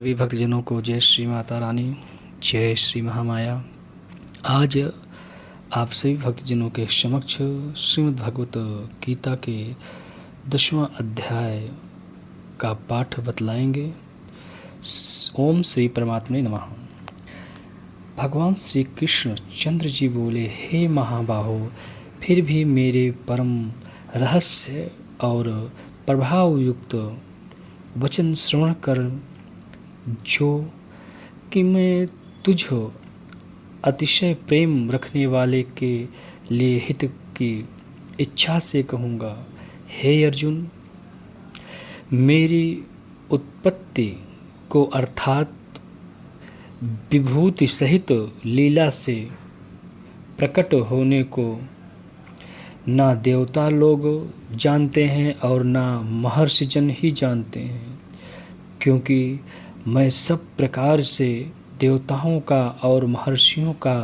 सभी भक्तजनों को जय श्री माता रानी, जय श्री महामाया। आज आप सभी भक्तजनों के समक्ष श्रीमद् भगवत गीता के 10वां अध्याय का पाठ बतलाएंगे। ओम श्री परमात्मे नमः। भगवान श्री कृष्ण चंद्र जी बोले, हे महाबाहो, फिर भी मेरे परम रहस्य और प्रभाव युक्त वचन श्रवण कर, जो कि मैं तुझ अतिशय प्रेम रखने वाले के लिए हित की इच्छा से कहूँगा। हे अर्जुन, मेरी उत्पत्ति को अर्थात विभूति सहित लीला से प्रकट होने को ना देवता लोग जानते हैं और ना महर्षिजन ही जानते हैं, क्योंकि मैं सब प्रकार से देवताओं का और महर्षियों का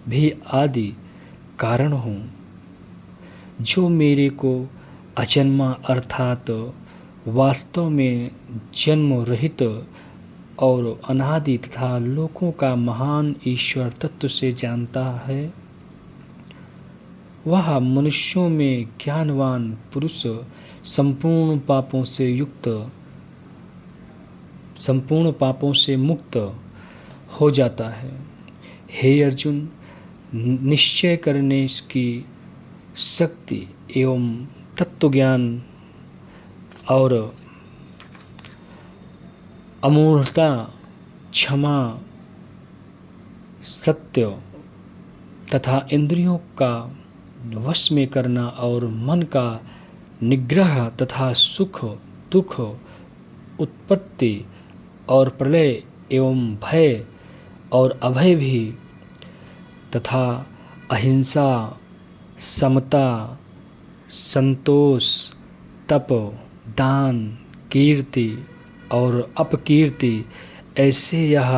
भी आदि कारण हूँ। जो मेरे को अजन्मा अर्थात वास्तव में जन्म रहित और अनादि तथा लोकों का महान ईश्वर तत्व से जानता है, वह मनुष्यों में ज्ञानवान पुरुष संपूर्ण पापों से मुक्त हो जाता है। हे अर्जुन, निश्चय करने की शक्ति एवं तत्वज्ञान और अमूढ़ता, क्षमा, सत्य तथा इंद्रियों का वश में करना और मन का निग्रह तथा सुख दुख, उत्पत्ति और प्रलय एवं भय और अभय भी, तथा अहिंसा, समता, संतोष, तप, दान, कीर्ति और अपकीर्ति, ऐसे यह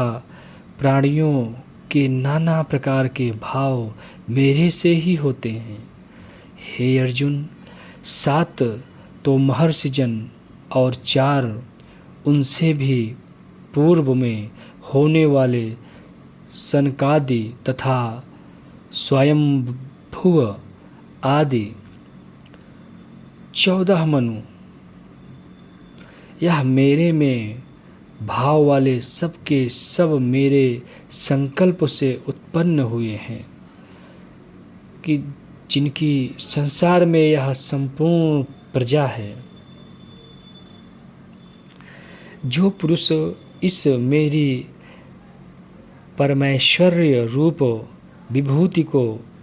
प्राणियों के नाना प्रकार के भाव मेरे से ही होते हैं। हे अर्जुन, 7 तो महर्षिजन और 4 उनसे भी पूर्व में होने वाले सनकादि तथा स्वयंभुव आदि 14 मनु, यह मेरे में भाव वाले सब के सब मेरे संकल्प से उत्पन्न हुए हैं, कि जिनकी संसार में यह संपूर्ण प्रजा है। जो पुरुष इस मेरी परमेश्वर्य रूप विभूति को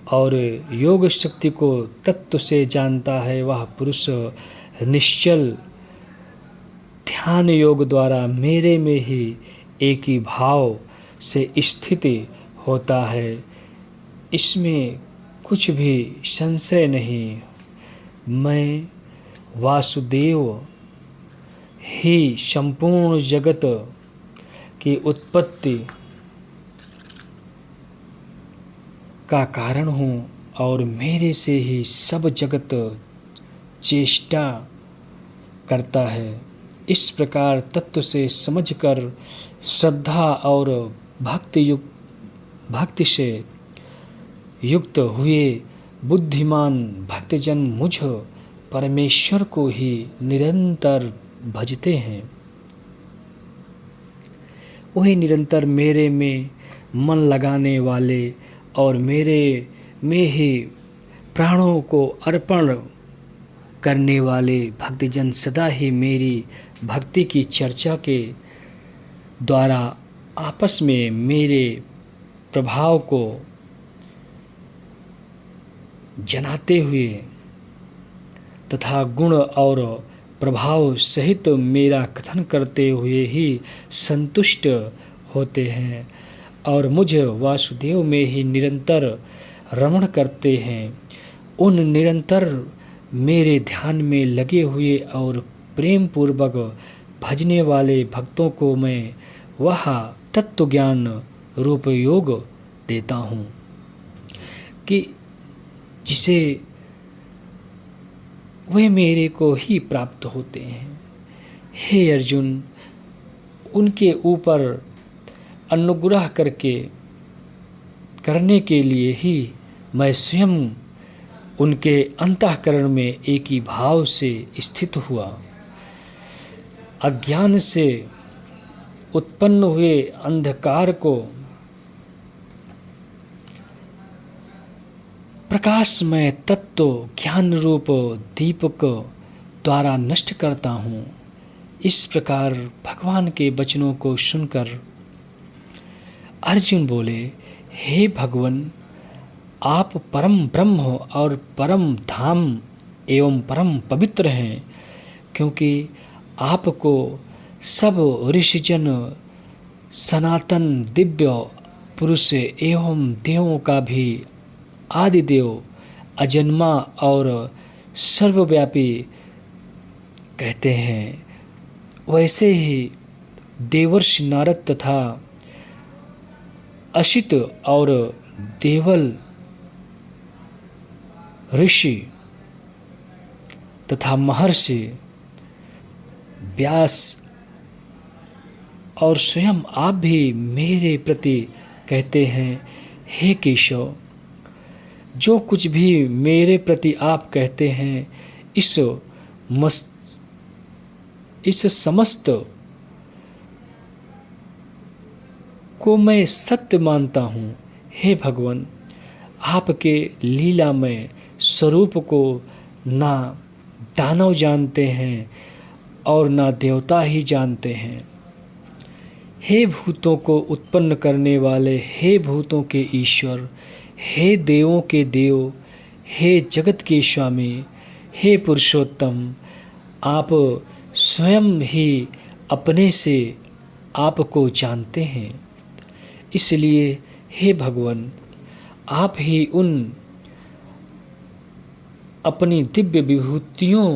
और योग शक्ति को तत्व से जानता है, वह पुरुष निश्चल ध्यान योग द्वारा मेरे में ही एक ही भाव से स्थिति होता है। इसमें कुछ भी संशय नहीं। मैं वासुदेव ही संपूर्ण जगत की उत्पत्ति का कारण हूँ और मेरे से ही सब जगत चेष्टा करता है। इस प्रकार तत्व से समझकर श्रद्धा और भक्ति से युक्त हुए बुद्धिमान भक्तजन मुझ परमेश्वर को ही निरंतर भजते हैं। वही निरंतर मेरे में मन लगाने वाले और मेरे में ही प्राणों को अर्पण करने वाले भक्तजन सदा ही मेरी भक्ति की चर्चा के द्वारा आपस में मेरे प्रभाव को जनाते हुए तथा गुण और प्रभाव सहित मेरा कथन करते हुए ही संतुष्ट होते हैं और मुझ वासुदेव में ही निरंतर रमण करते हैं। उन निरंतर मेरे ध्यान में लगे हुए और प्रेम पूर्वक भजने वाले भक्तों को मैं वह तत्व ज्ञान रूप योग देता हूँ, कि जिसे वे मेरे को ही प्राप्त होते हैं। हे अर्जुन, उनके ऊपर अनुग्रह करने के लिए ही मैं स्वयं उनके अंतःकरण में एक ही भाव से स्थित हुआ। अज्ञान से उत्पन्न हुए अंधकार को प्रकाशमय तत्व ज्ञान रूप दीपक द्वारा नष्ट करता हूँ। इस प्रकार भगवान के वचनों को सुनकर अर्जुन बोले, हे भगवान, आप परम ब्रह्म और परम धाम एवं परम पवित्र हैं, क्योंकि आपको सब ऋषिजन सनातन दिव्य पुरुष एवं देवों का भी आदिदेव अजन्मा और सर्वव्यापी कहते हैं। वैसे ही देवर्षि नारद तथा असित और देवल ऋषि तथा महर्षि व्यास और स्वयं आप भी मेरे प्रति कहते हैं, हे केशव, जो कुछ भी मेरे प्रति आप कहते हैं इस समस्त को मैं सत्य मानता हूँ। हे भगवान, आपके लीलामय स्वरूप को ना दानव जानते हैं और ना देवता ही जानते हैं। हे भूतों को उत्पन्न करने वाले, हे भूतों के ईश्वर, हे देवों के देव, हे जगत के स्वामी, हे पुरुषोत्तम, आप स्वयं ही अपने से आपको जानते हैं। इसलिए हे भगवान, आप ही उन अपनी दिव्य विभूतियों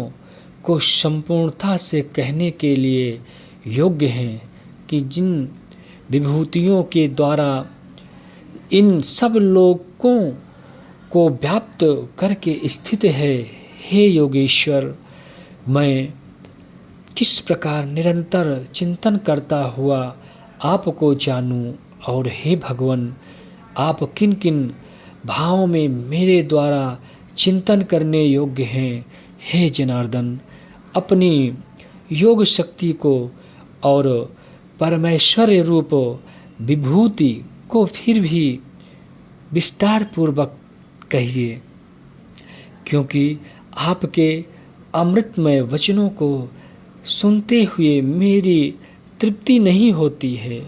को संपूर्णता से कहने के लिए योग्य हैं कि जिन विभूतियों के द्वारा इन सब लोगों को व्याप्त करके स्थित है। हे योगेश्वर, मैं किस प्रकार निरंतर चिंतन करता हुआ आपको जानूं, और हे भगवान, आप किन किन भावों में मेरे द्वारा चिंतन करने योग्य हैं। हे जनार्दन, अपनी योग शक्ति को और परमेश्वर रूप विभूति को फिर भी विस्तार पूर्वक कहिए, क्योंकि आपके अमृतमय वचनों को सुनते हुए मेरी तृप्ति नहीं होती है,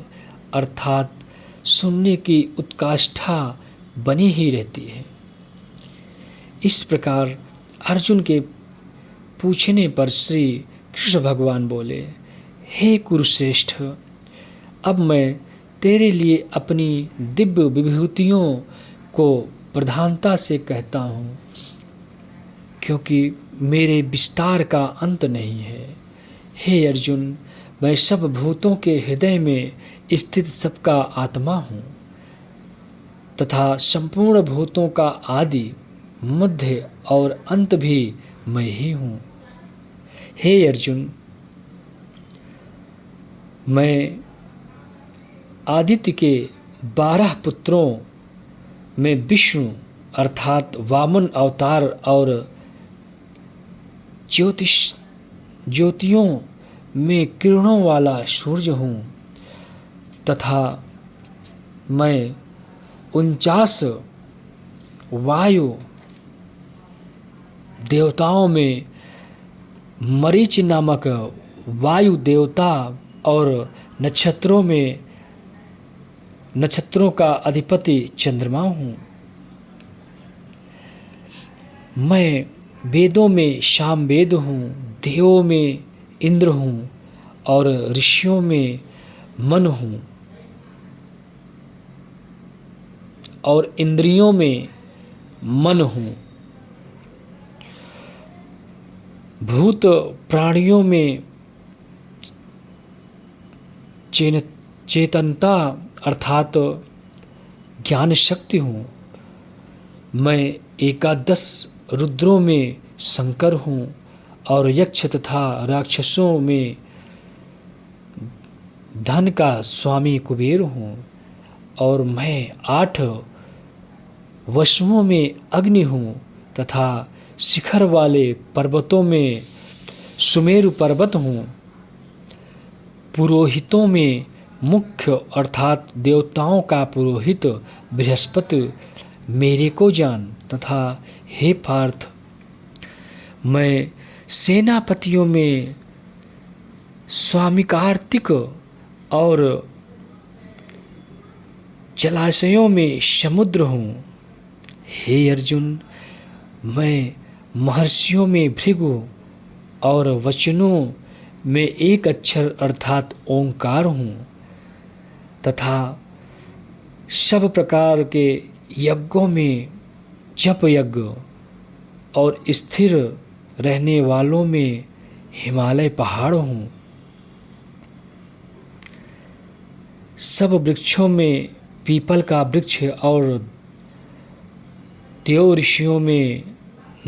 अर्थात सुनने की उत्कंठा बनी ही रहती है। इस प्रकार अर्जुन के पूछने पर श्री कृष्ण भगवान बोले, हे कुरुश्रेष्ठ, अब मैं तेरे लिए अपनी दिव्य विभूतियों को प्रधानता से कहता हूँ, क्योंकि मेरे विस्तार का अंत नहीं है। हे अर्जुन, मैं सब भूतों के हृदय में स्थित सबका आत्मा हूँ तथा संपूर्ण भूतों का आदि, मध्य और अंत भी मैं ही हूँ। हे अर्जुन, मैं आदित्य के 12 पुत्रों में विष्णु अर्थात वामन अवतार और ज्योतियों में किरणों वाला सूर्य हूँ तथा मैं 49 वायु देवताओं में मरीच नामक वायु देवता और नक्षत्रों का अधिपति चंद्रमा हूँ। मैं वेदों में सामवेद हूँ, देवों में इंद्र हूँ और ऋषियों में मन हूँ और इंद्रियों में मन हूँ। भूत प्राणियों में चेतनता अर्थात ज्ञान शक्ति हूँ। मैं 11 रुद्रों में शंकर हूँ और यक्ष तथा राक्षसों में धन का स्वामी कुबेर हूँ और मैं 8 वशुओं में अग्नि हूँ तथा शिखर वाले पर्वतों में सुमेरु पर्वत हूँ। पुरोहितों में मुख्य अर्थात देवताओं का पुरोहित बृहस्पति मेरे को जान तथा हे पार्थ मैं सेनापतियों में स्वामी कार्तिक और जलाशयों में समुद्र हूँ। हे अर्जुन मैं महर्षियों में भृगु और वचनों में एक अक्षर अर्थात ओंकार हूँ तथा सब प्रकार के यज्ञों में जप यज्ञ और स्थिर रहने वालों में हिमालय पहाड़ हूँ। सब वृक्षों में पीपल का वृक्ष और देव ऋषियों में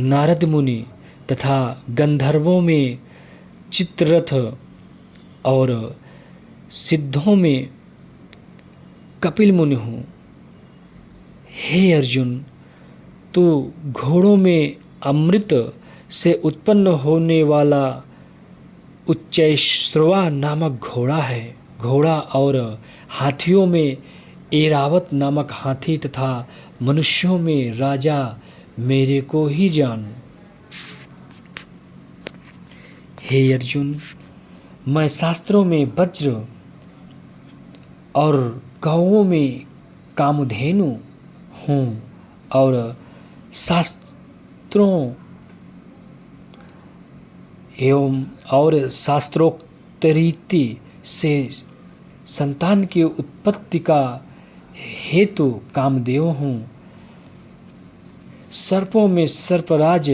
नारद मुनि तथा गंधर्वों में चित्ररथ और सिद्धों में कपिल मुनि हूँ। हे अर्जुन तू घोड़ों में अमृत से उत्पन्न होने वाला उच्चैश्रवा नामक घोड़ा और हाथियों में ऐरावत नामक हाथी तथा मनुष्यों में राजा मेरे को ही जान। हे अर्जुन मैं शास्त्रों में वज्र और गौओं में कामधेनु हूँ और शास्त्रोक्त रीति से संतान की उत्पत्ति का हेतु कामदेव हूँ। सर्पों में सर्पराज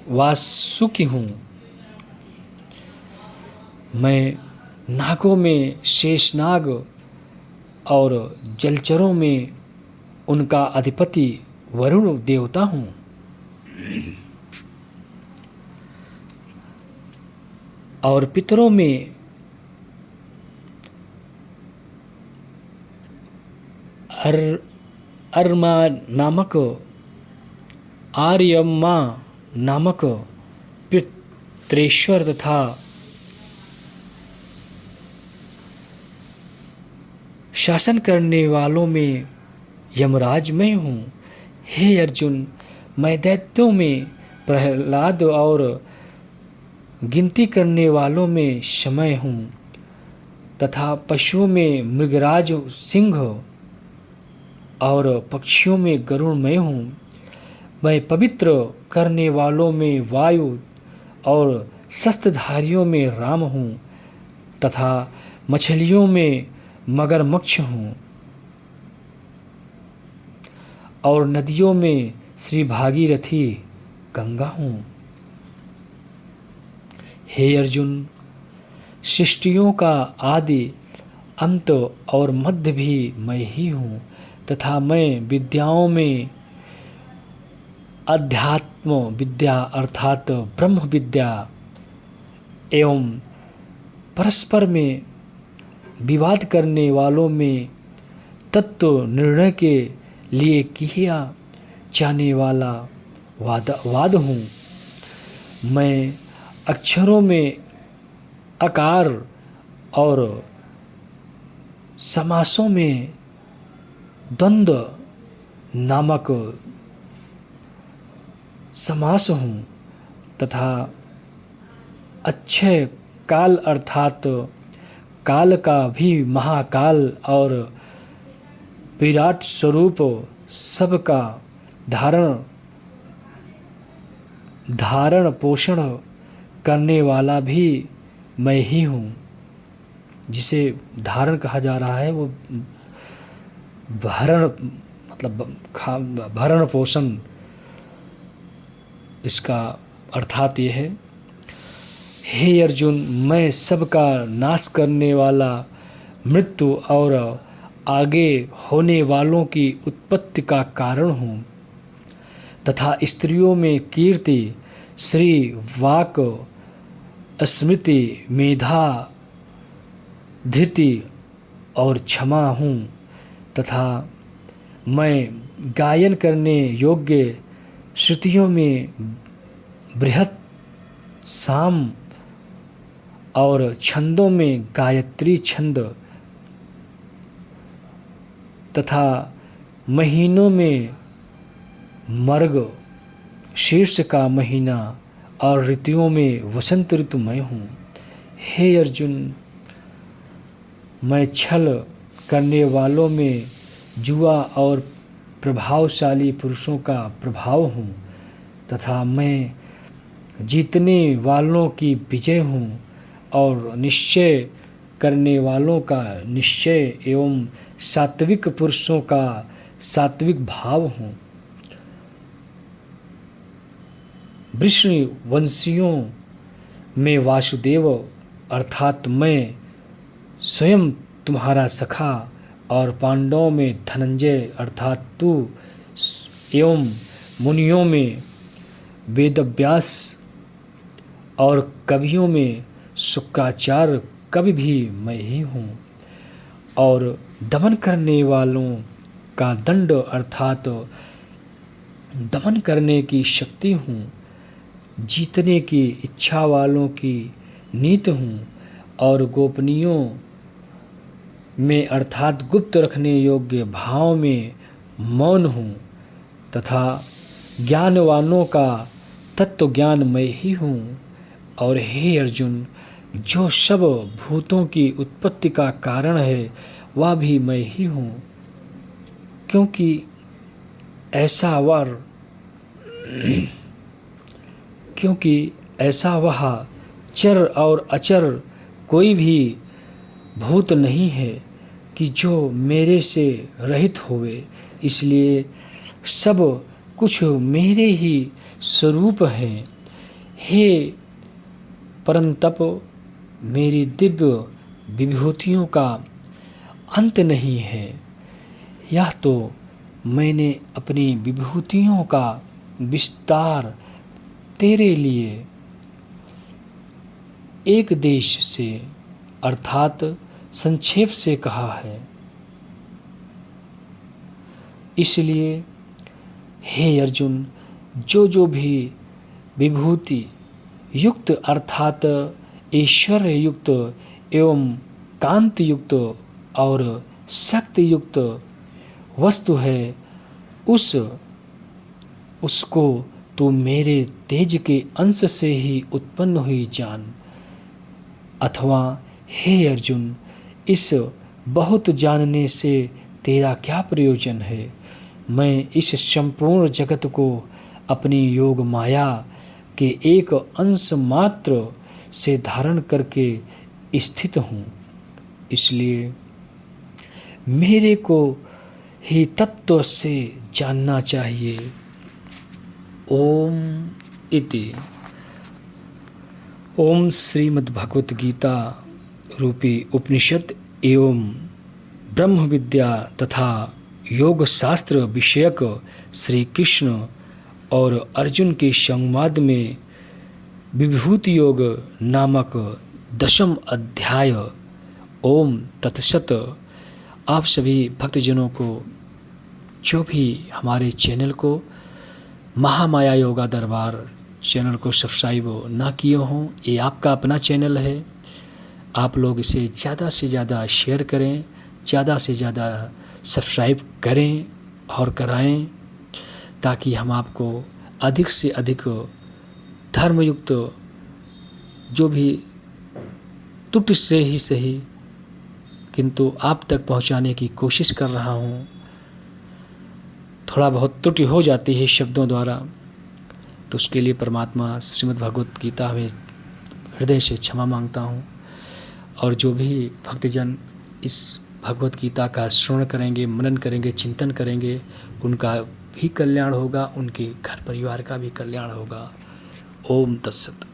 वासुकी हूँ। मैं नागों में शेषनाग और जलचरों में उनका अधिपति वरुण देवता हूँ। और पितरों में अरमा नामक आर्यमा नामक पितृश्वर तथा शासन करने वालों में यमराज मैं हूँ। हे अर्जुन मैं दैत्यों में प्रहलाद और गिनती करने वालों में समय हूँ तथा पशुओं में मृगराज सिंह और पक्षियों में गरुड़ मैं हूँ। मैं पवित्र करने वालों में वायु और शस्त्रधारियों में राम हूँ तथा मछलियों में मगरमच्छ हूँ और नदियों में श्री भागीरथी गंगा हूँ। हे अर्जुन सृष्टियों का आदि अंत और मध्य भी मैं ही हूँ तथा मैं विद्याओं में अध्यात्म विद्या अर्थात ब्रह्म विद्या एवं परस्पर में विवाद करने वालों में तत्व निर्णय के लिए किया जाने वाला वाद हूँ। मैं अक्षरों में आकार और समासों में द्वंद्व नामक समास हूँ तथा अक्षय काल अर्थात काल का भी महाकाल और विराट स्वरूप सबका धारण पोषण करने वाला भी मैं ही हूँ। जिसे धारण कहा जा रहा है वो भरण मतलब भरण पोषण, इसका अर्थात ये है। हे अर्जुन मैं सबका नाश करने वाला मृत्यु और आगे होने वालों की उत्पत्ति का कारण हूँ तथा स्त्रियों में कीर्ति श्री वाक स्मृति मेधा धृति और क्षमा हूँ तथा मैं गायन करने योग्य श्रुतियों में बृहत साम और छंदों में गायत्री छंद तथा महीनों में मर्ग शीर्ष का महीना और ऋतुओं में वसंत ऋतु मैं हूँ। हे अर्जुन, मैं छल करने वालों में जुआ और प्रभावशाली पुरुषों का प्रभाव हूँ तथा मैं जीतने वालों की विजय हूँ और निश्चय करने वालों का निश्चय एवं सात्विक पुरुषों का सात्विक भाव हूँ। वृषवंशियों में वासुदेव अर्थात मैं स्वयं तुम्हारा सखा और पांडवों में धनंजय अर्थात तू एवं मुनियों में वेदव्यास और कवियों में शुक्राचार्य कवि भी मैं ही हूँ और दमन करने वालों का दंड अर्थात दमन करने की शक्ति हूँ, जीतने की इच्छा वालों की नीत हूँ और गोपनीयों में अर्थात गुप्त रखने योग्य भाव में मौन हूँ तथा ज्ञानवानों का तत्व ज्ञान मैं ही हूँ। और हे अर्जुन, जो सब भूतों की उत्पत्ति का कारण है वह भी मैं ही हूँ, क्योंकि ऐसा वह चर और अचर कोई भी भूत नहीं है कि जो मेरे से रहित होवे, इसलिए सब कुछ मेरे ही स्वरूप हैं। हे परंतप, मेरी दिव्य विभूतियों का अंत नहीं है। यह तो मैंने अपनी विभूतियों का विस्तार तेरे लिए एक देश से अर्थात संक्षेप से कहा है। इसलिए हे अर्जुन, जो भी विभूति युक्त अर्थात ऐश्वर्य युक्त एवं कांति युक्त और शक्ति युक्त वस्तु है, उसको तो मेरे तेज के अंश से ही उत्पन्न हुई जान। अथवा हे अर्जुन, इस बहुत जानने से तेरा क्या प्रयोजन है? मैं इस संपूर्ण जगत को अपनी योग माया के एक अंश मात्र से धारण करके स्थित हूँ, इसलिए मेरे को ही तत्व से जानना चाहिए। ओम इति। ओम श्रीमद्भगवत गीता रूपी उपनिषद एवं ब्रह्म विद्या तथा योग शास्त्र विषयक श्री कृष्ण और अर्जुन के संवाद में विभूति योग नामक 10वां अध्याय। ओम तत्सत। आप सभी भक्तजनों को जो भी हमारे चैनल को महामाया योगा दरबार चैनल को सब्सक्राइब ना किए हों, ये आपका अपना चैनल है। आप लोग इसे ज़्यादा से ज़्यादा शेयर करें, ज़्यादा से ज़्यादा सब्सक्राइब करें और कराएं, ताकि हम आपको अधिक से अधिक धर्मयुक्त जो भी त्रुटि से ही सही किंतु आप तक पहुंचाने की कोशिश कर रहा हूं। थोड़ा बहुत त्रुटि हो जाती है शब्दों द्वारा, तो उसके लिए परमात्मा श्रीमद् भगवत गीता में हृदय से क्षमा मांगता हूं। और जो भी भक्तजन इस भगवत गीता का श्रवण करेंगे, मनन करेंगे, चिंतन करेंगे, उनका भी कल्याण होगा, उनके घर परिवार का भी कल्याण होगा। ओम तत्सत।